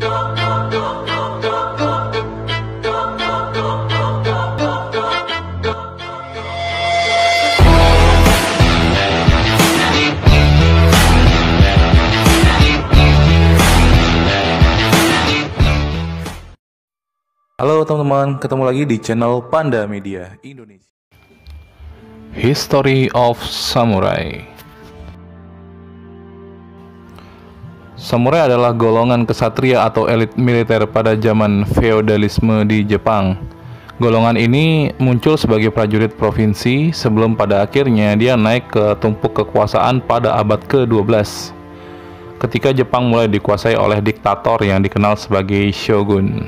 Halo teman-teman, ketemu lagi di channel Panda Media Indonesia. History of Samurai. Samurai adalah golongan kesatria atau elit militer pada zaman feodalisme di Jepang. Golongan ini muncul sebagai prajurit provinsi sebelum pada akhirnya dia naik ke tumpuk kekuasaan pada abad ke-12. Ketika Jepang mulai dikuasai oleh diktator yang dikenal sebagai shogun.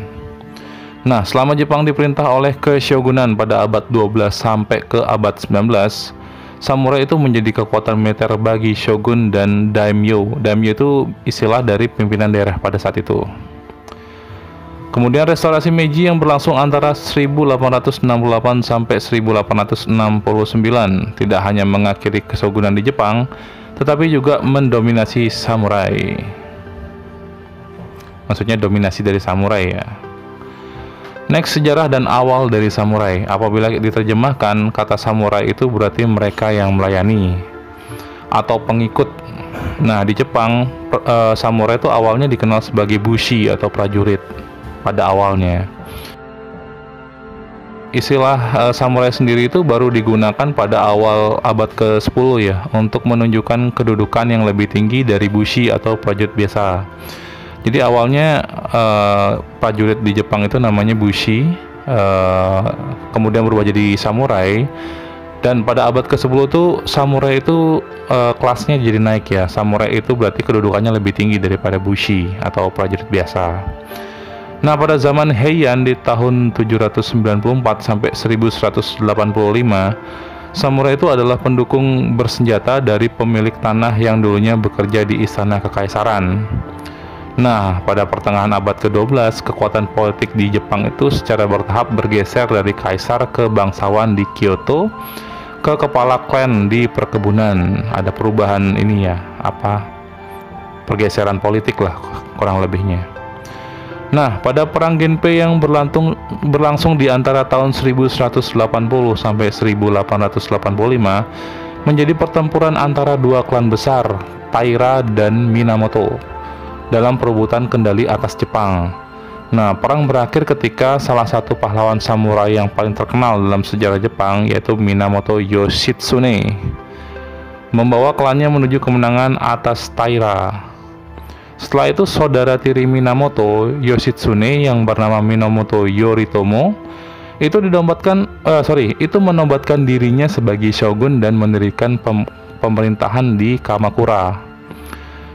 Nah, selama Jepang diperintah oleh keshogunan pada abad 12 sampai ke abad 19, samurai itu menjadi kekuatan militer bagi shogun dan daimyo. Daimyo itu istilah dari pimpinan daerah pada saat itu. Kemudian restorasi Meiji yang berlangsung antara 1868 sampai 1869 tidak hanya mengakhiri keshogunan di Jepang, tetapi juga mendominasi samurai. Maksudnya dominasi dari samurai ya. Next, sejarah dan awal dari samurai. Apabila diterjemahkan, kata samurai itu berarti mereka yang melayani atau pengikut. Nah, di Jepang, samurai itu awalnya dikenal sebagai bushi atau prajurit pada awalnya. Istilah samurai sendiri itu baru digunakan pada awal abad ke-10 ya, untuk menunjukkan kedudukan yang lebih tinggi dari bushi atau prajurit biasa. Jadi awalnya prajurit di Jepang itu namanya bushi, kemudian berubah jadi samurai, dan pada abad ke-10 tuh samurai itu kelasnya jadi naik ya. Samurai itu berarti kedudukannya lebih tinggi daripada bushi atau prajurit biasa. Nah, pada zaman Heian di tahun 794 sampai 1185, samurai itu adalah pendukung bersenjata dari pemilik tanah yang dulunya bekerja di istana kekaisaran. Nah, pada pertengahan abad ke-12, kekuatan politik di Jepang itu secara bertahap bergeser dari kaisar ke bangsawan di Kyoto ke kepala klan di perkebunan. Ada perubahan ini ya, pergeseran politik lah kurang lebihnya. Nah, pada perang Genpei yang berlangsung di antara tahun 1180 sampai 1885 menjadi pertempuran antara dua klan besar, Taira dan Minamoto, dalam perebutan kendali atas Jepang. Nah, perang berakhir ketika salah satu pahlawan samurai yang paling terkenal dalam sejarah Jepang, yaitu Minamoto Yoshitsune, membawa klannya menuju kemenangan atas Taira. Setelah itu, saudara tiri Minamoto Yoshitsune yang bernama Minamoto Yoritomo itu menobatkan dirinya sebagai shogun dan mendirikan pemerintahan di Kamakura.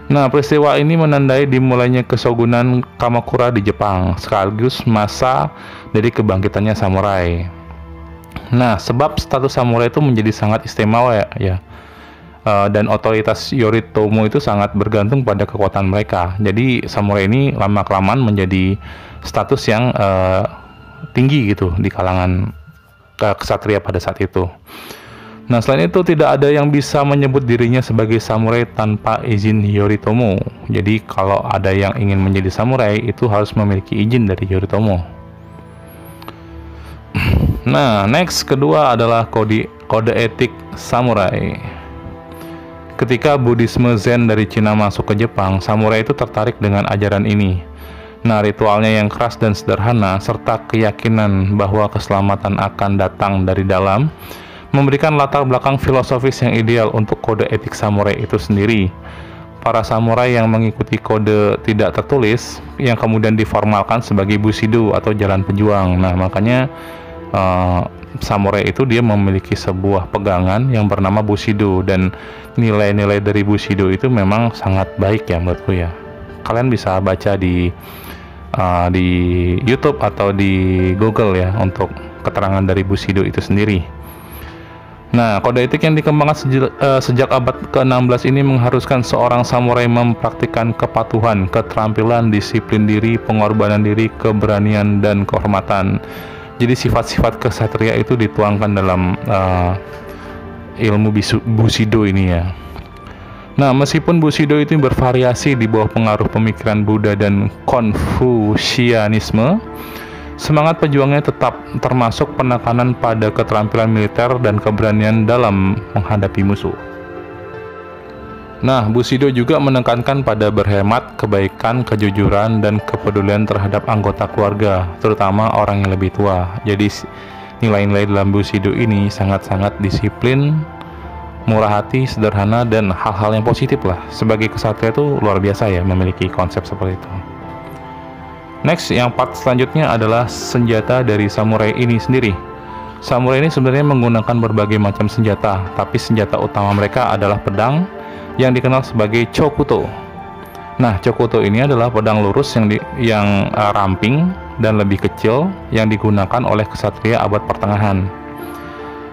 Nah, peristiwa ini menandai dimulainya keshogunan Kamakura di Jepang, sekaligus masa dari kebangkitannya samurai. Nah, sebab status samurai itu menjadi sangat istimewa ya, dan otoritas Yoritomo itu sangat bergantung pada kekuatan mereka. Jadi samurai ini lama-kelamaan menjadi status yang tinggi gitu di kalangan kesatria pada saat itu. Nah, selain itu tidak ada yang bisa menyebut dirinya sebagai samurai tanpa izin Yoritomo. Jadi kalau ada yang ingin menjadi samurai itu harus memiliki izin dari Yoritomo. Nah, next kedua adalah kode etik samurai. Ketika Buddhisme Zen dari Cina masuk ke Jepang, samurai itu tertarik dengan ajaran ini. Nah, ritualnya yang keras dan sederhana serta keyakinan bahwa keselamatan akan datang dari dalam memberikan latar belakang filosofis yang ideal untuk kode etik samurai itu sendiri. Para samurai yang mengikuti kode tidak tertulis yang kemudian diformalkan sebagai bushido atau jalan pejuang. Nah, makanya samurai itu dia memiliki sebuah pegangan yang bernama bushido, dan nilai-nilai dari bushido itu memang sangat baik ya menurutku ya. Kalian bisa baca di YouTube atau di Google ya untuk keterangan dari bushido itu sendiri. Nah, kode etik yang dikembangkan sejak abad ke-16 ini mengharuskan seorang samurai mempraktikkan kepatuhan, keterampilan, disiplin diri, pengorbanan diri, keberanian, dan kehormatan. Jadi sifat-sifat kesatria itu dituangkan dalam ilmu bushido ini ya. Nah, meskipun Bushido itu bervariasi di bawah pengaruh pemikiran Buddha dan Konfusianisme, semangat pejuangnya tetap termasuk penekanan pada keterampilan militer dan keberanian dalam menghadapi musuh. Nah, Bushido juga menekankan pada berhemat, kebaikan, kejujuran, dan kepedulian terhadap anggota keluarga, terutama orang yang lebih tua. Jadi, nilai-nilai dalam Bushido ini sangat-sangat disiplin, murah hati, sederhana, dan hal-hal yang positif lah. Sebagai kesatria itu luar biasa ya, memiliki konsep seperti itu. Next, yang part selanjutnya adalah senjata dari samurai ini sendiri. Samurai ini sebenarnya menggunakan berbagai macam senjata, tapi senjata utama mereka adalah pedang yang dikenal sebagai chokuto. Nah, chokuto ini adalah pedang lurus yang ramping dan lebih kecil yang digunakan oleh kesatria abad pertengahan.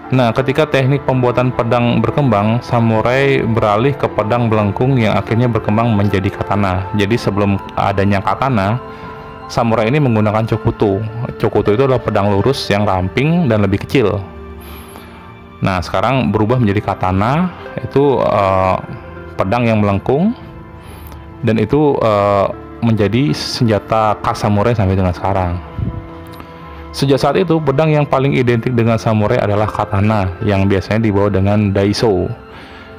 Nah, ketika teknik pembuatan pedang berkembang, samurai beralih ke pedang melengkung yang akhirnya berkembang menjadi katana. Jadi sebelum adanya katana, samurai ini menggunakan chokuto. Chokuto itu adalah pedang lurus yang ramping dan lebih kecil. Nah, sekarang berubah menjadi katana, itu pedang yang melengkung, dan itu menjadi senjata khas samurai sampai dengan sekarang. Sejak saat itu, pedang yang paling identik dengan samurai adalah katana, yang biasanya dibawa dengan daiso,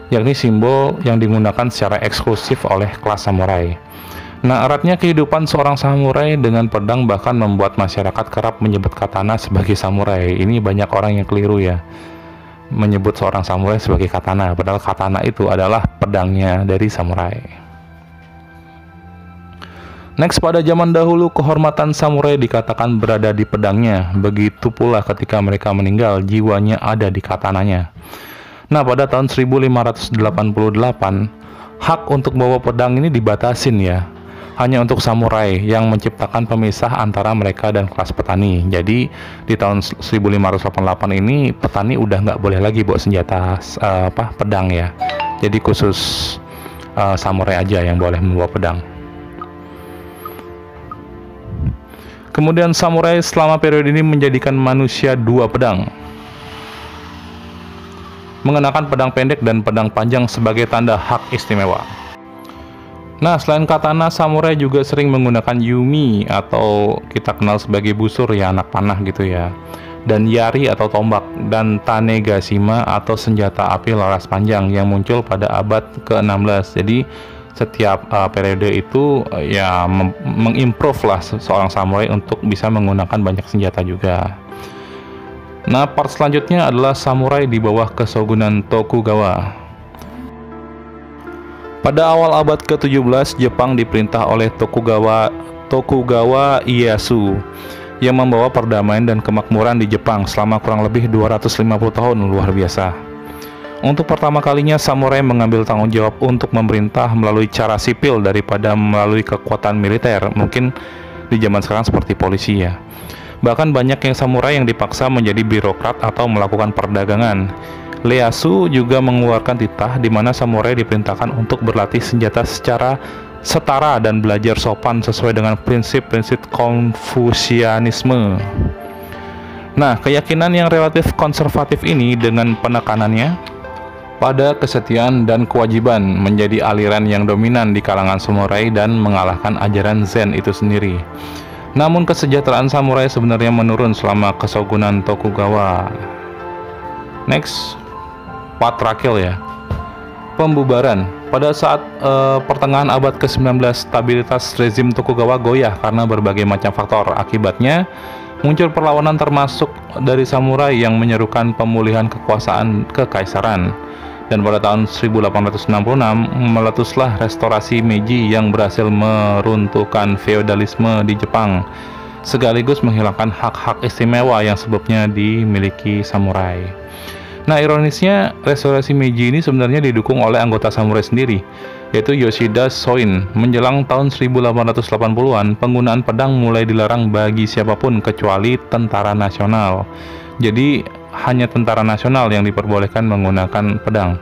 yakni simbol yang digunakan secara eksklusif oleh kelas samurai. Nah, eratnya kehidupan seorang samurai dengan pedang bahkan membuat masyarakat kerap menyebut katana sebagai samurai. Ini banyak orang yang keliru ya, menyebut seorang samurai sebagai katana, padahal katana itu adalah pedangnya dari samurai. Next, pada zaman dahulu kehormatan samurai dikatakan berada di pedangnya. Begitu pula ketika mereka meninggal, jiwanya ada di katananya. Nah, pada tahun 1588, hak untuk bawa pedang ini dibatasin ya. Hanya untuk samurai yang menciptakan pemisah antara mereka dan kelas petani. Jadi di tahun 1588 ini petani udah nggak boleh lagi bawa senjata pedang ya. Jadi khusus samurai aja yang boleh membawa pedang. Kemudian samurai selama periode ini menjadikan manusia dua pedang, mengenakan pedang pendek dan pedang panjang sebagai tanda hak istimewa. Nah, selain katana, samurai juga sering menggunakan yumi atau kita kenal sebagai busur ya, anak panah gitu ya, dan yari atau tombak, dan tanegashima atau senjata api laras panjang yang muncul pada abad ke-16. Jadi setiap periode itu ya mengimprove lah seorang samurai untuk bisa menggunakan banyak senjata juga. Nah, part selanjutnya adalah samurai di bawah kesogunan Tokugawa. Pada awal abad ke-17, Jepang diperintah oleh Tokugawa Ieyasu yang membawa perdamaian dan kemakmuran di Jepang selama kurang lebih 250 tahun, luar biasa. Untuk pertama kalinya, samurai mengambil tanggung jawab untuk memerintah melalui cara sipil daripada melalui kekuatan militer. Mungkin di zaman sekarang seperti polisi ya. Bahkan banyak yang samurai yang dipaksa menjadi birokrat atau melakukan perdagangan. Ieyasu juga mengeluarkan titah di mana samurai diperintahkan untuk berlatih senjata secara setara dan belajar sopan sesuai dengan prinsip-prinsip Konfusianisme. Nah, keyakinan yang relatif konservatif ini dengan penekanannya pada kesetiaan dan kewajiban menjadi aliran yang dominan di kalangan samurai dan mengalahkan ajaran Zen itu sendiri. Namun kesejahteraan samurai sebenarnya menurun selama kesogunan Tokugawa. Next, part terakhir ya, pembubaran. Pada saat pertengahan abad ke-19, stabilitas rezim Tokugawa goyah karena berbagai macam faktor. Akibatnya muncul perlawanan termasuk dari samurai yang menyerukan pemulihan kekuasaan kekaisaran. Dan pada tahun 1866 meletuslah restorasi Meiji yang berhasil meruntuhkan feodalisme di Jepang, sekaligus menghilangkan hak-hak istimewa yang sebelumnya dimiliki samurai. Nah, ironisnya restorasi Meiji ini sebenarnya didukung oleh anggota samurai sendiri, yaitu Yoshida Shoin. Menjelang tahun 1880-an, penggunaan pedang mulai dilarang bagi siapapun kecuali tentara nasional. Jadi hanya tentara nasional yang diperbolehkan menggunakan pedang.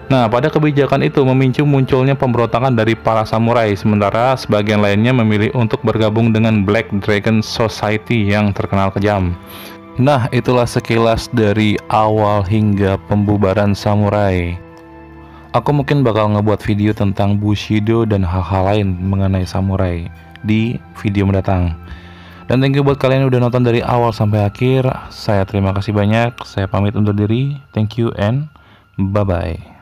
Nah, pada kebijakan itu memicu munculnya pemberontakan dari para samurai, sementara sebagian lainnya memilih untuk bergabung dengan Black Dragon Society yang terkenal kejam. Nah, itulah sekilas dari awal hingga pembubaran samurai. Aku mungkin bakal ngebuat video tentang Bushido dan hal-hal lain mengenai samurai di video mendatang. Dan thank you buat kalian yang udah nonton dari awal sampai akhir. Saya terima kasih banyak. Saya pamit undur diri. Thank you and bye-bye.